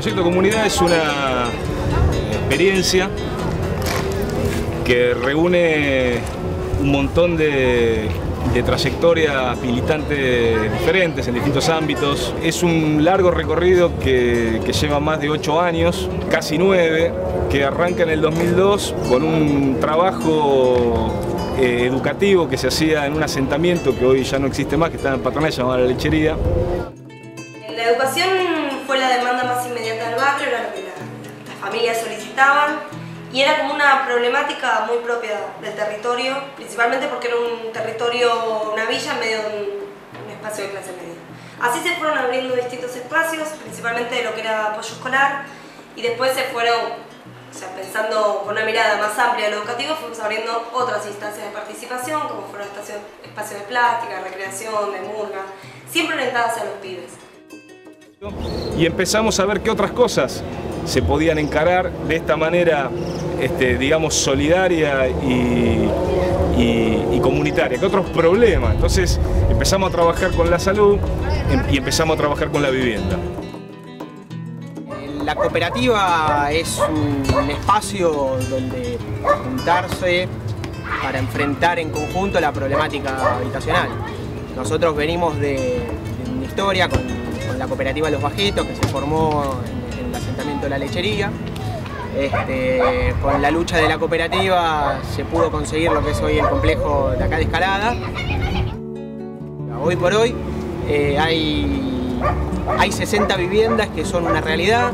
Proyecto Comunidad es una experiencia que reúne un montón de trayectorias militantes diferentes en distintos ámbitos. Es un largo recorrido que lleva más de 8 años, casi 9, que arranca en el 2002 con un trabajo educativo que se hacía en un asentamiento que hoy ya no existe más, que está en Patronal, llamado La Lechería. La educación fue la demanda más inmediata del barrio, era lo que las familias solicitaban y era como una problemática muy propia del territorio, principalmente porque era un territorio, una villa en medio de un espacio de clase media. Así se fueron abriendo distintos espacios, principalmente de lo que era apoyo escolar, y después se fueron, o sea, pensando con una mirada más amplia de lo educativo, fuimos abriendo otras instancias de participación, como fueron espacios de plástica, recreación, de murga, siempre orientadas a los pibes. Y empezamos a ver qué otras cosas se podían encarar de esta manera, digamos, solidaria y comunitaria, qué otros problemas. Entonces empezamos a trabajar con la salud y empezamos a trabajar con la vivienda. La cooperativa es un espacio donde juntarse para enfrentar en conjunto la problemática habitacional. Nosotros venimos de una historia con la cooperativa Los Bajitos, que se formó en el asentamiento de La Lechería. Con la lucha de la cooperativa se pudo conseguir lo que es hoy el complejo de acá de Escalada. Hoy por hoy hay 60 viviendas que son una realidad.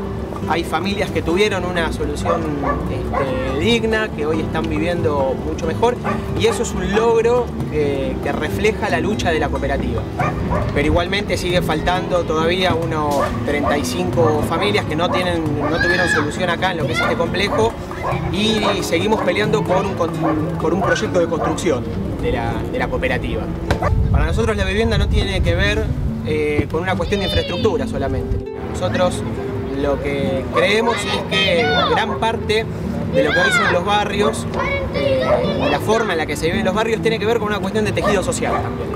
Hay familias que tuvieron una solución digna, que hoy están viviendo mucho mejor, y eso es un logro que refleja la lucha de la cooperativa. Pero igualmente sigue faltando todavía unos 35 familias que no tuvieron solución acá en lo que es este complejo, y seguimos peleando por un proyecto de construcción de la cooperativa. Para nosotros la vivienda no tiene que ver con una cuestión de infraestructura solamente. Nosotros lo que creemos es que gran parte de lo que hoy son los barrios, la forma en la que se vive en los barrios, tiene que ver con una cuestión de tejido social también.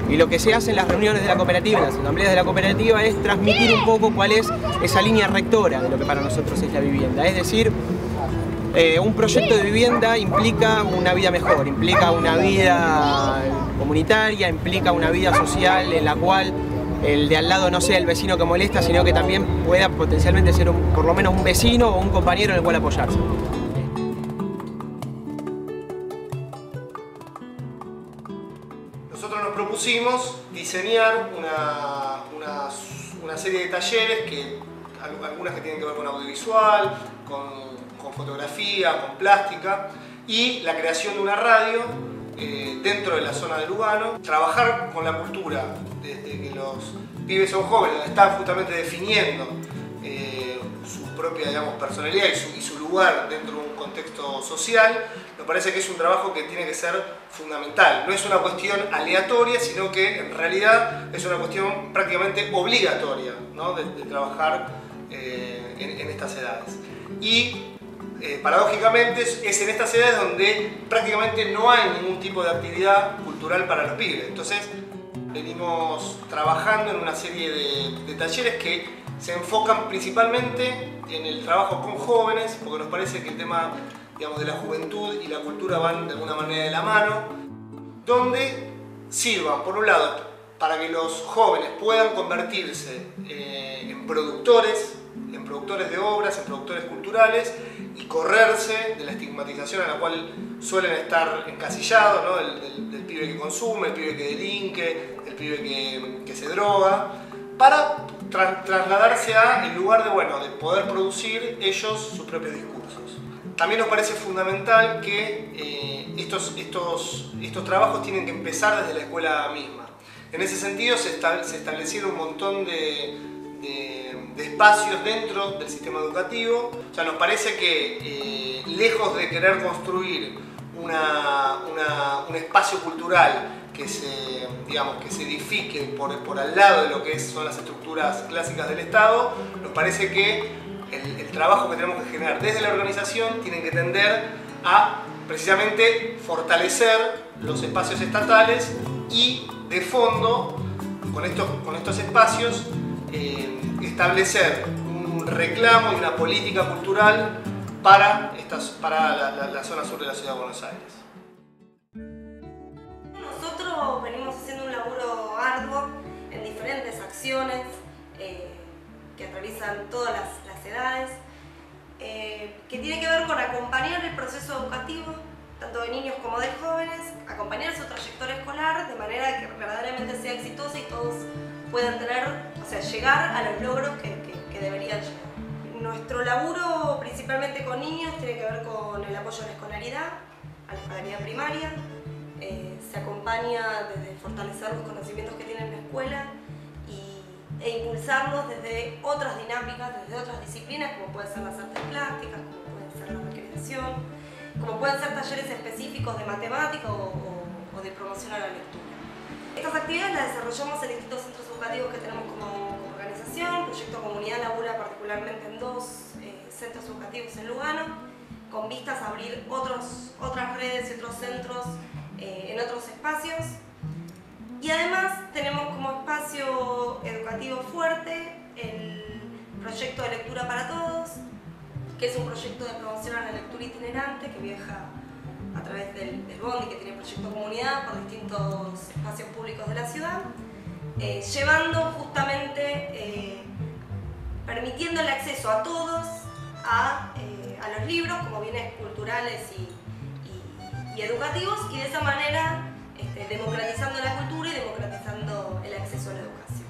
Y lo que se hace en las reuniones de la cooperativa, en las asambleas de la cooperativa, es transmitir un poco cuál es esa línea rectora de lo que para nosotros es la vivienda. Es decir, un proyecto de vivienda implica una vida mejor, implica una vida comunitaria, implica una vida social en la cual el de al lado no sea el vecino que molesta, sino que también pueda potencialmente ser por lo menos un vecino o un compañero en el cual apoyarse. Nosotros nos propusimos diseñar una serie de talleres, algunas que tienen que ver con audiovisual, con fotografía, con plástica, y la creación de una radio dentro de la zona de Lugano. Trabajar con la cultura desde que los pibes son jóvenes, están justamente definiendo su propia, digamos, personalidad y su lugar dentro de un contexto social, nos parece que es un trabajo que tiene que ser fundamental. No es una cuestión aleatoria, sino que en realidad es una cuestión prácticamente obligatoria, ¿no? de trabajar en estas edades. Y paradójicamente es en estas edades donde prácticamente no hay ningún tipo de actividad cultural para los pibes. Entonces venimos trabajando en una serie de talleres que se enfocan principalmente en el trabajo con jóvenes, porque nos parece que el tema, digamos, de la juventud y la cultura van de alguna manera de la mano, donde sirvan, por un lado, para que los jóvenes puedan convertirse en productores de obras, en productores culturales, y correrse de la estigmatización a la cual suelen estar encasillados, ¿no? del pibe que consume, el pibe que delinque, el pibe que se droga, para trasladarse a el lugar de poder producir ellos sus propios discursos. También nos parece fundamental que estos trabajos tienen que empezar desde la escuela misma. En ese sentido se establecieron un montón de espacios dentro del sistema educativo. O sea, nos parece que lejos de querer construir un espacio cultural que se edifique por al lado de lo que son las estructuras clásicas del Estado, nos parece que el trabajo que tenemos que generar desde la organización tiene que tender a precisamente fortalecer los espacios estatales y de fondo con estos espacios establecer reclamo y una política cultural para la zona sur de la Ciudad de Buenos Aires. Nosotros venimos haciendo un laburo arduo en diferentes acciones que atraviesan todas las edades, que tiene que ver con acompañar el proceso educativo, tanto de niños como de jóvenes, acompañar su trayectoria escolar de manera que verdaderamente sea exitosa y todos puedan llegar a los logros que deberían llegar. Nuestro laburo, principalmente con niños, tiene que ver con el apoyo a la escolaridad primaria. Se acompaña desde fortalecer los conocimientos que tienen en la escuela e impulsarlos desde otras dinámicas, desde otras disciplinas, como pueden ser las artes plásticas, como puede ser la recreación, como pueden ser talleres específicos de matemática o de promoción a la lectura. Estas actividades las desarrollamos en distintos centros educativos que tenemos como organización. Proyecto Comunidad labura particularmente en 2 centros educativos en Lugano, con vistas a abrir otras redes y otros centros en otros espacios. Y además tenemos como espacio educativo fuerte el proyecto de Lectura para Todos, que es un proyecto de promoción a la lectura itinerante que viaja a través del bondi, que tiene Proyecto Comunidad, por distintos espacios públicos de la ciudad, llevando justamente, permitiendo el acceso a todos a los libros como bienes culturales y educativos, y de esa manera democratizando la cultura y democratizando el acceso a la educación.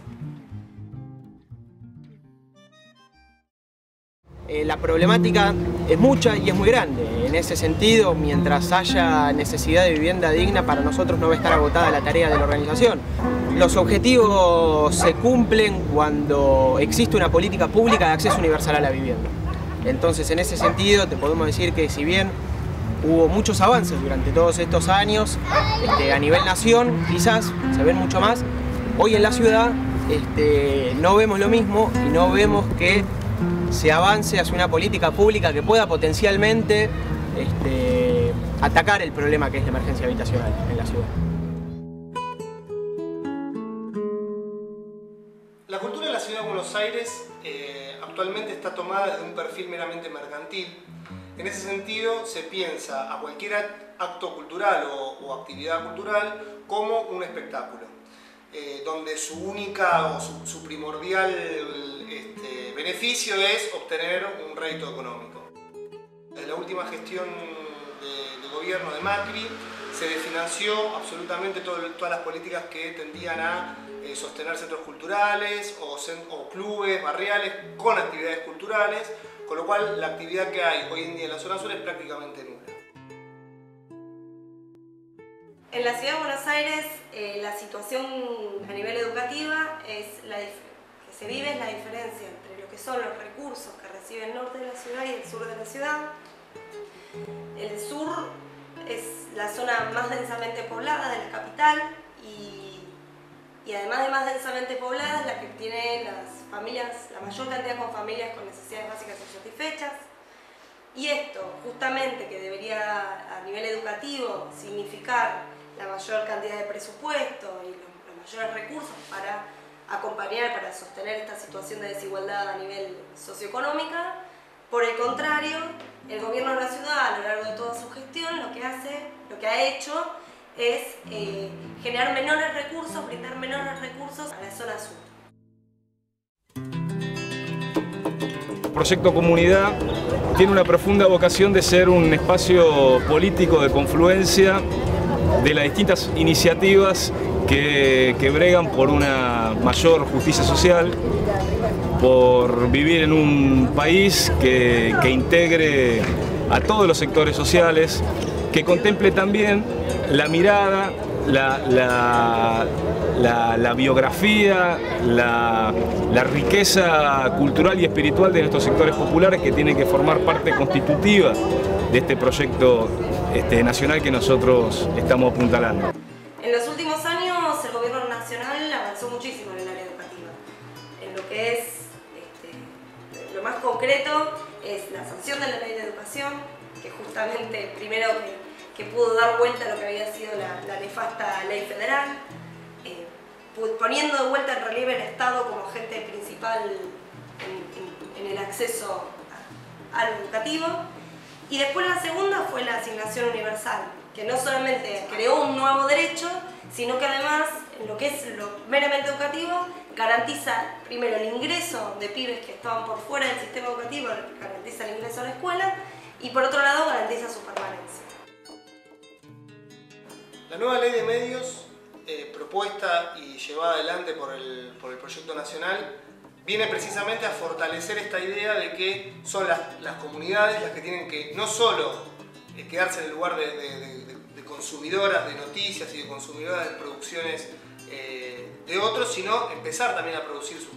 La problemática es mucha y es muy grande. En ese sentido, mientras haya necesidad de vivienda digna, para nosotros no va a estar agotada la tarea de la organización. Los objetivos se cumplen cuando existe una política pública de acceso universal a la vivienda. Entonces, en ese sentido, te podemos decir que si bien hubo muchos avances durante todos estos años, a nivel nación quizás se ven mucho más, hoy en la ciudad no vemos lo mismo y no vemos que se avance hacia una política pública que pueda potencialmente atacar el problema que es la emergencia habitacional en la ciudad. La cultura de la Ciudad de Buenos Aires actualmente está tomada desde un perfil meramente mercantil. En ese sentido, se piensa a cualquier acto cultural o actividad cultural como un espectáculo, donde su única o su primordial beneficio es obtener un rédito económico. En la última gestión de gobierno de Macri se desfinanció absolutamente todas las políticas que tendían a sostener centros culturales o clubes barriales con actividades culturales, con lo cual la actividad que hay hoy en día en la zona sur es prácticamente nula. En la Ciudad de Buenos Aires la situación a nivel educativa que se vive es la diferencia entre lo que son los recursos que recibe el norte de la ciudad y el sur de la ciudad. El sur es la zona más densamente poblada de la capital y además de más densamente poblada es la que tiene la mayor cantidad con familias con necesidades básicas insatisfechas. Y esto, justamente, que debería a nivel educativo significar la mayor cantidad de presupuesto y los mayores recursos para acompañar, para sostener esta situación de desigualdad a nivel socioeconómica, por el contrario, el gobierno de la ciudad, a lo largo de toda su gestión, lo que ha hecho es generar menores recursos, brindar menores recursos a la zona sur. El Proyecto Comunidad tiene una profunda vocación de ser un espacio político de confluencia de las distintas iniciativas que bregan por una mayor justicia social, por vivir en un país que integre a todos los sectores sociales, que contemple también la mirada, la biografía, la riqueza cultural y espiritual de nuestros sectores populares, que tienen que formar parte constitutiva de este proyecto nacional que nosotros estamos apuntalando. En los últimos años el gobierno nacional avanzó muchísimo en el área educativa. En lo que es lo más concreto es la sanción de la ley de educación, que justamente primero que pudo dar vuelta a lo que había sido la nefasta ley federal, poniendo de vuelta en relieve el Estado como agente principal en el acceso al educativo. Y después la segunda fue la asignación universal, que no solamente creó un nuevo derecho, sino que además, en lo que es lo meramente educativo, garantiza primero el ingreso de pibes que estaban por fuera del sistema educativo, garantiza el ingreso a la escuela, y por otro lado garantiza su permanencia. La nueva ley de medios, propuesta y llevada adelante por el proyecto nacional, viene precisamente a fortalecer esta idea de que son las comunidades las que tienen que no solo quedarse en el lugar de consumidoras de noticias y de consumidoras de producciones de otros, sino empezar también a producir sus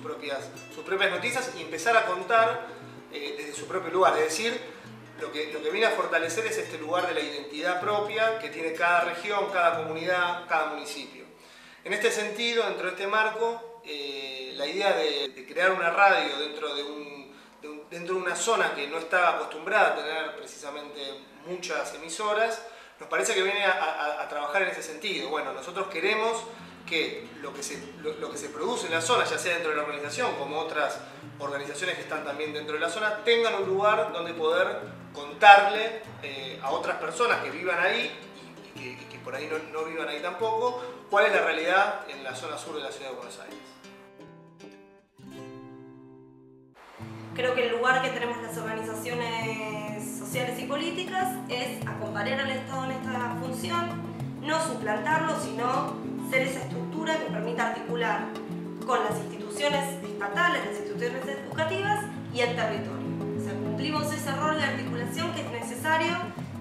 propias noticias y empezar a contar desde su propio lugar. Es decir, lo que viene a fortalecer es este lugar de la identidad propia que tiene cada región, cada comunidad, cada municipio. En este sentido, dentro de este marco, la idea de crear una radio dentro de una zona que no está acostumbrada a tener precisamente muchas emisoras, nos parece que viene a trabajar en ese sentido. Bueno, nosotros queremos que lo que se produce en la zona, ya sea dentro de la organización como otras organizaciones que están también dentro de la zona, tengan un lugar donde poder contarle a otras personas que vivan ahí y que por ahí no vivan ahí tampoco, cuál es la realidad en la zona sur de la ciudad de Buenos Aires. Creo que el lugar que tenemos las organizaciones sociales y políticas es acompañar al Estado en esta función, no suplantarlo, sino ser esa estructura que permita articular con las instituciones estatales, las instituciones educativas y el territorio. O sea, cumplimos ese rol de articulación que es necesario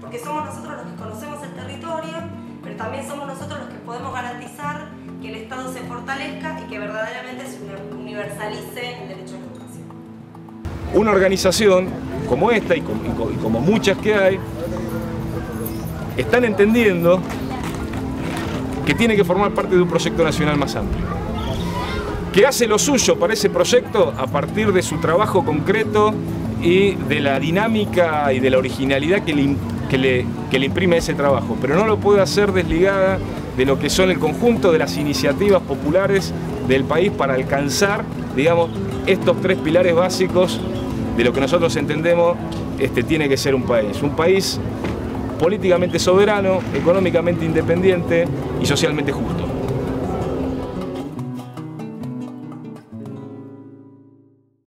porque somos nosotros los que conocemos el territorio, pero también somos nosotros los que podemos garantizar que el Estado se fortalezca y que verdaderamente se universalice el derecho a la educación. Una organización como esta y como muchas que hay, están entendiendo que tiene que formar parte de un proyecto nacional más amplio, que hace lo suyo para ese proyecto a partir de su trabajo concreto y de la dinámica y de la originalidad que le imprime ese trabajo, pero no lo puede hacer desligada de lo que son el conjunto de las iniciativas populares del país para alcanzar, digamos, estos tres pilares básicos de lo que nosotros entendemos tiene que ser un país políticamente soberano, económicamente independiente y socialmente justo.